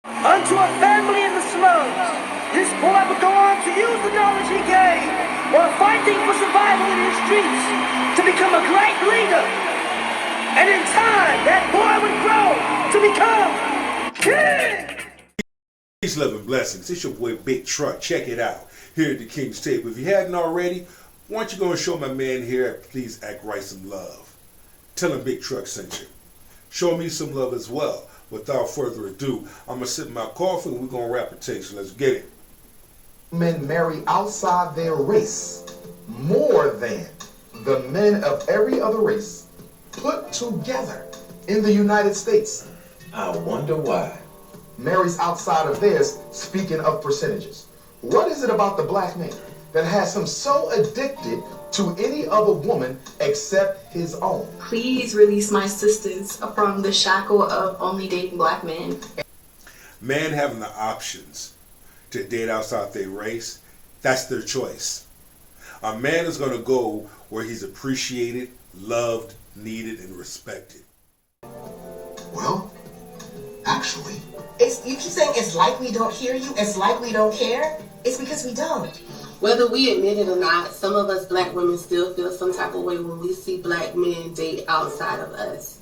Unto a family in the slums, this boy would go on to use the knowledge he gained while fighting for survival in his streets to become a great leader. And in time, that boy would grow to become king. Peace, love, and blessings. It's your boy Big Truck. Check it out here at the King's Table. If you hadn't already, why don't you go and show my man here, Please Act Right, some love. Tell him Big Truck sent you. Show me some love as well. Without further ado, I'm going to sip my coffee and we're going to wrap it to you. So let's get it. Men marry outside their race more than the men of every other race put together in the United States. I wonder why. Marries outside of theirs, speaking of percentages. What is it about the black man that has him so addicted to any other woman except his own? Please release my sisters from the shackle of only dating black men. Man having the options to date outside their race, that's their choice. A man is going to go where he's appreciated, loved, needed, and respected. Well, actually, You keep saying it's like we don't hear you, it's like we don't care. It's because we don't. Whether we admit it or not, some of us black women still feel some type of way when we see black men date outside of us.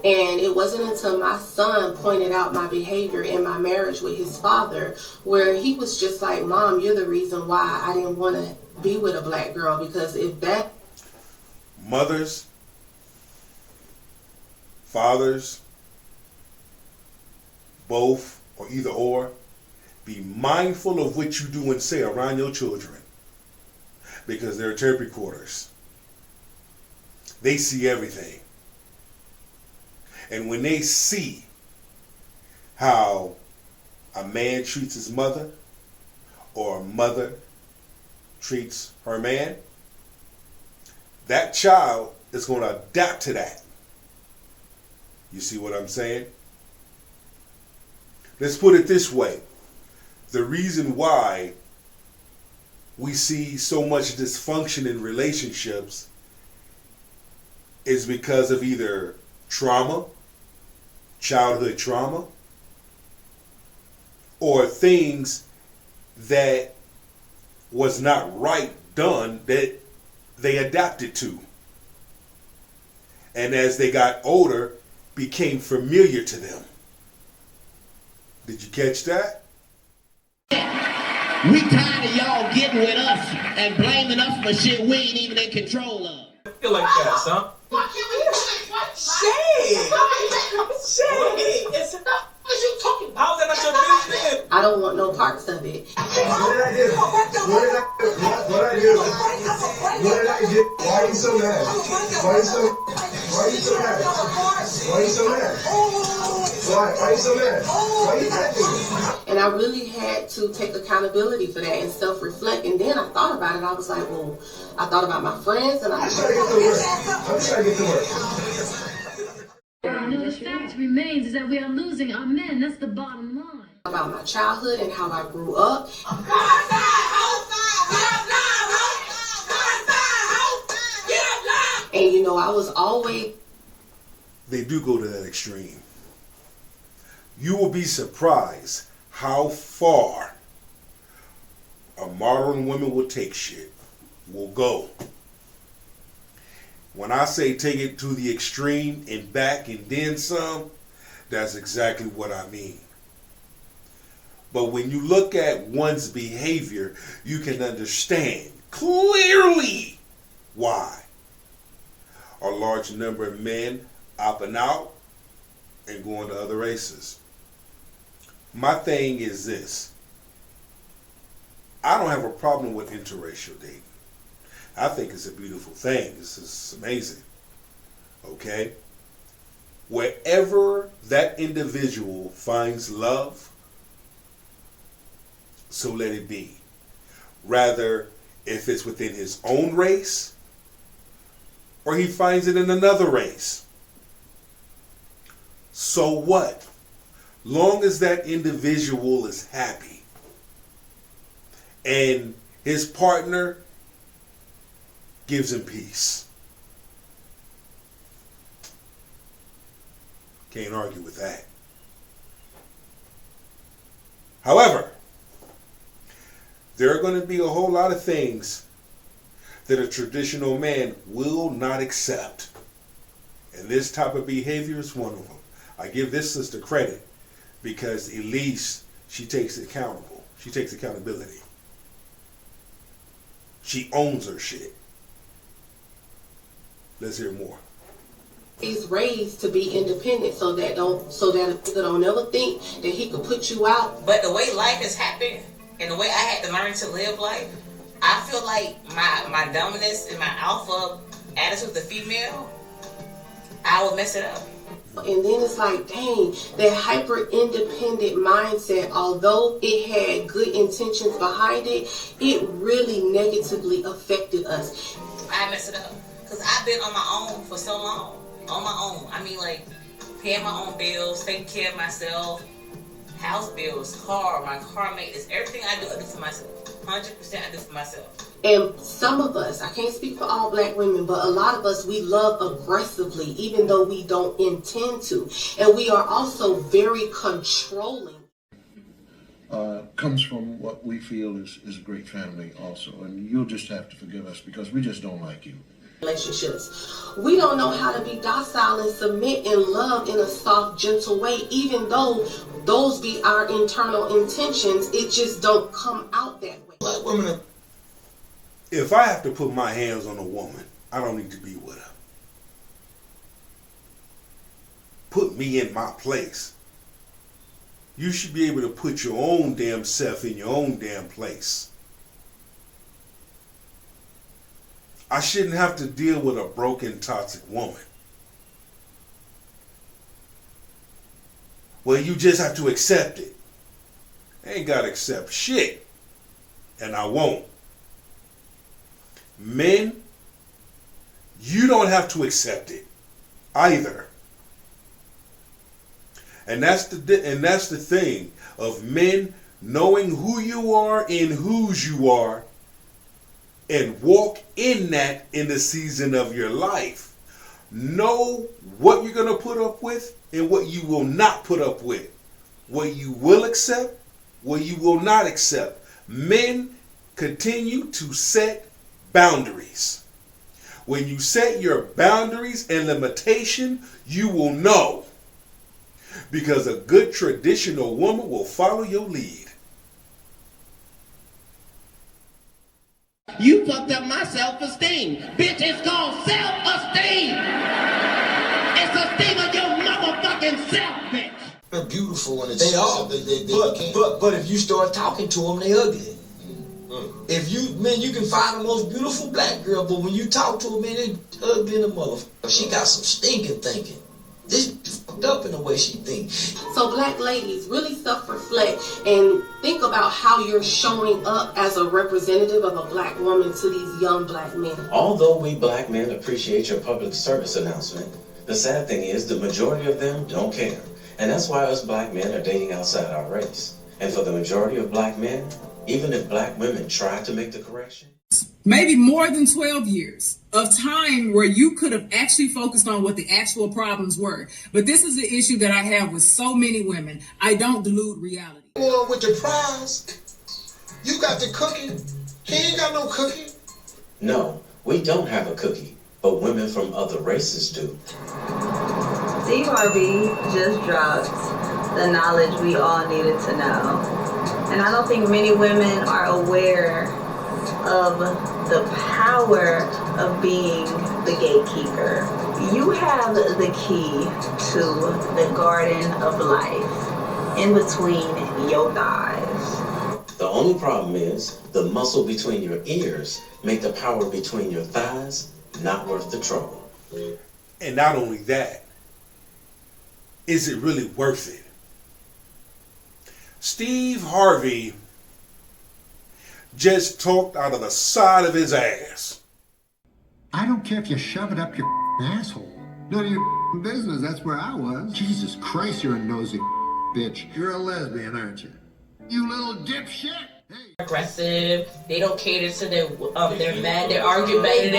And it wasn't until my son pointed out my behavior in my marriage with his father, where he was just like, Mom, you're the reason why I didn't want to be with a black girl, because if that... Mothers, fathers, both or either or, be mindful of what you do and say around your children, because they're tape recorders. They see everything. And when they see how a man treats his mother or a mother treats her man, that child is going to adapt to that. You see what I'm saying? Let's put it this way. The reason why we see so much dysfunction in relationships is because of either trauma, childhood trauma, or things that was not right done that they adapted to. And as they got older, became familiar to them. Did you catch that? We tired of y'all getting with us and blaming us for shit we ain't even in control of. I feel like that, son. Shade! Shade! How's that not your business? I don't want no parts of it. What did I do? What did I do? Why are you so mad? Why are you so mad? Why are you so mad? Why are you so mad? Why are you attacking me? And I really had to take accountability for that and self-reflect. And then I thought about it. I was like, well, I thought about my friends, and I'm just trying to get to work. I'm just trying to get to work. The fact remains is that we are losing our men. That's the bottom line. About my childhood and how I grew up. And you know, I was always... They do go to that extreme. You will be surprised how far a modern woman will take shit, will go. When I say take it to the extreme and back and then some, that's exactly what I mean. But when you look at one's behavior, you can understand clearly why a large number of men opting out and going to other races. My thing is this. I don't have a problem with interracial dating. I think it's a beautiful thing. This is amazing. Okay? Wherever that individual finds love, so let it be. Rather, if it's within his own race, or he finds it in another race. So what? Long as that individual is happy and his partner gives him peace. Can't argue with that. there are going to be a whole lot of things that a traditional man will not accept. And this type of behavior is one of them. I give this sister credit because at least she takes accountability. She owns her shit. Let's hear more. He's raised to be independent so that a nigga don't ever think that he could put you out. But the way life has happened and the way I had to learn to live life, I feel like my dominance and my alpha attitude as a female, I would mess it up. And then it's like, dang, that hyper-independent mindset, although it had good intentions behind it, it really negatively affected us. I mess it up. Because I've been on my own for so long. On my own. I mean, like, paying my own bills, taking care of myself, house bills, my car maintenance, everything I do for myself. 100% I do for myself. And some of us, I can't speak for all black women, but a lot of us, we love aggressively, even though we don't intend to. And we are also very controlling. Comes from what we feel is a great family also. And you'll just have to forgive us because we just don't like you. Relationships. We don't know how to be docile and submit and love in a soft, gentle way, even though those be our internal intentions. It just don't come out that way. Black women are... If I have to put my hands on a woman, I don't need to be with her. Put me in my place. You should be able to put your own damn self in your own damn place. I shouldn't have to deal with a broken, toxic woman. Well, you just have to accept it. I ain't got to accept shit. And I won't. Men, you don't have to accept it either. And that's the thing of men knowing who you are and whose you are, and walk in that in the season of your life. Know what you're going to put up with and what you will not put up with. What you will accept, what you will not accept. Men continue to set boundaries. When you set your boundaries and limitation, you will know. Because a good traditional woman will follow your lead. You fucked up my self-esteem. Bitch, it's called self-esteem. It's esteem of your motherfucking self, bitch. They're beautiful and They are. But if you start talking to them, they ugly. If you can find the most beautiful black girl, but when you talk to them, man, they ugly in the motherfucker. She got some stinking thinking. This fucked up in the way she thinks. So black ladies, really self-reflect and think about how you're showing up as a representative of a black woman to these young black men. Although we black men appreciate your public service announcement, the sad thing is the majority of them don't care. And that's why us black men are dating outside our race. And for the majority of black men, even if black women try to make the correction, maybe more than 12 years of time where you could have actually focused on what the actual problems were. But this is the issue that I have with so many women. I don't dilute reality. Well, with the prize, you got the cookie. He ain't got no cookie. no, we don't have a cookie, but women from other races do. Steve Harvey just dropped the knowledge we all needed to know. And I don't think many women are aware of the power of being the gatekeeper. You have the key to the garden of life in between your thighs. The only problem is the muscle between your ears make the power between your thighs not worth the trouble. And not only that, is it really worth it? Steve Harvey just talked out of the side of his ass. I don't care if you shove it up your asshole. None of your business, that's where I was. Jesus Christ, you're a nosy bitch. You're a lesbian, aren't you? You little dipshit. Aggressive. They don't cater to their men. They're argumentative.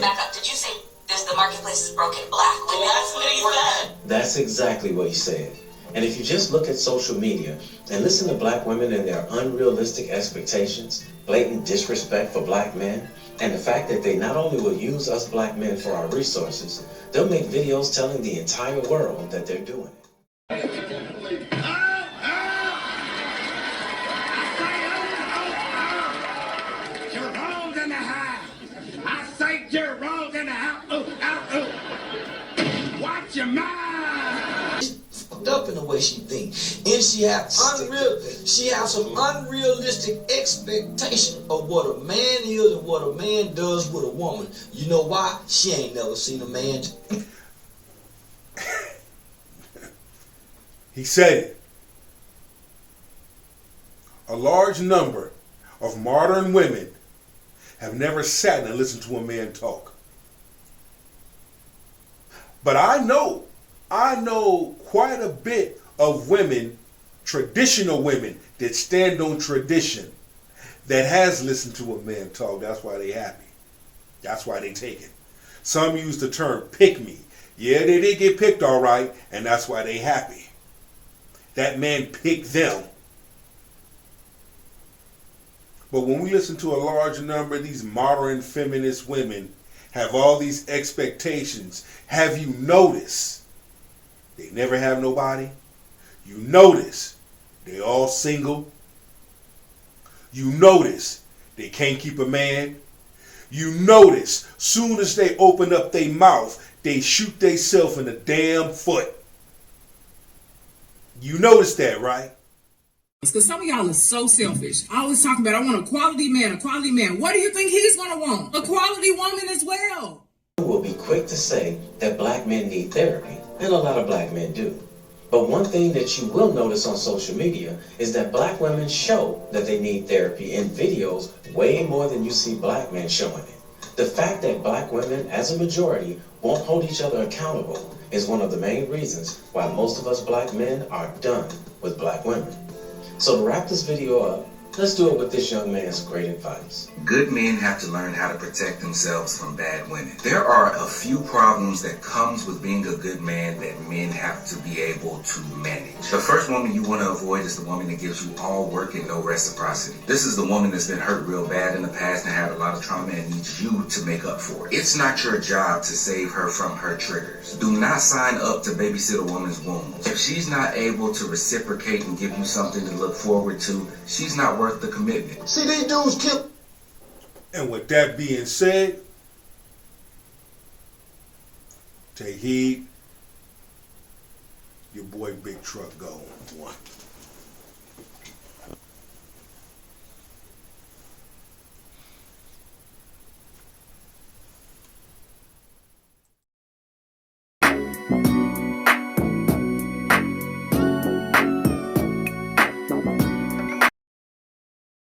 Back up. Did you say the marketplace is broken black women? That's exactly what he said. And if you just look at social media and listen to black women and their unrealistic expectations, blatant disrespect for black men, and the fact that they not only will use us black men for our resources, they'll make videos telling the entire world that they're doing it. Jerome's in the house. I say Jerome's in the house. Watch your mind. She's fucked up in the way she thinks, and she have some unrealistic expectation of what a man is and what a man does with a woman. You know why? She ain't never seen a man. He said it. A large number of modern women have never sat and listened to a man talk. But I know quite a bit of women, traditional women, that stand on tradition, that has listened to a man talk. That's why they happy. That's why they take it. Some use the term pick me. Yeah, they did get picked all right, and that's why they happy. That man picked them. But when we listen to a large number of these modern feminist women have all these expectations, have you noticed they never have nobody? You notice they all single? You notice they can't keep a man? You notice soon as they open up their mouth, they shoot themselves in the damn foot. You notice that, right? Because some of y'all are so selfish. Always talking about, I want a quality man, a quality man. What do you think he's going to want? A quality woman as well. We'll be quick to say that black men need therapy, and a lot of black men do. But one thing that you will notice on social media is that black women show that they need therapy in videos way more than you see black men showing it. The fact that black women, as a majority, won't hold each other accountable is one of the main reasons why most of us black men are done with black women. So to wrap this video up, let's do it with this young man's great advice. Good men have to learn how to protect themselves from bad women. There are a few problems that comes with being a good man that men have to be able to manage. The first woman you want to avoid is the woman that gives you all work and no reciprocity. This is the woman that's been hurt real bad in the past and had a lot of trauma and needs you to make up for it. It's not your job to save her from her triggers. Do not sign up to babysit a woman's wounds. If she's not able to reciprocate and give you something to look forward to, she's not worth the commitment. See, these dudes kill. And with that being said, take heed. Your boy Big Truck go. One.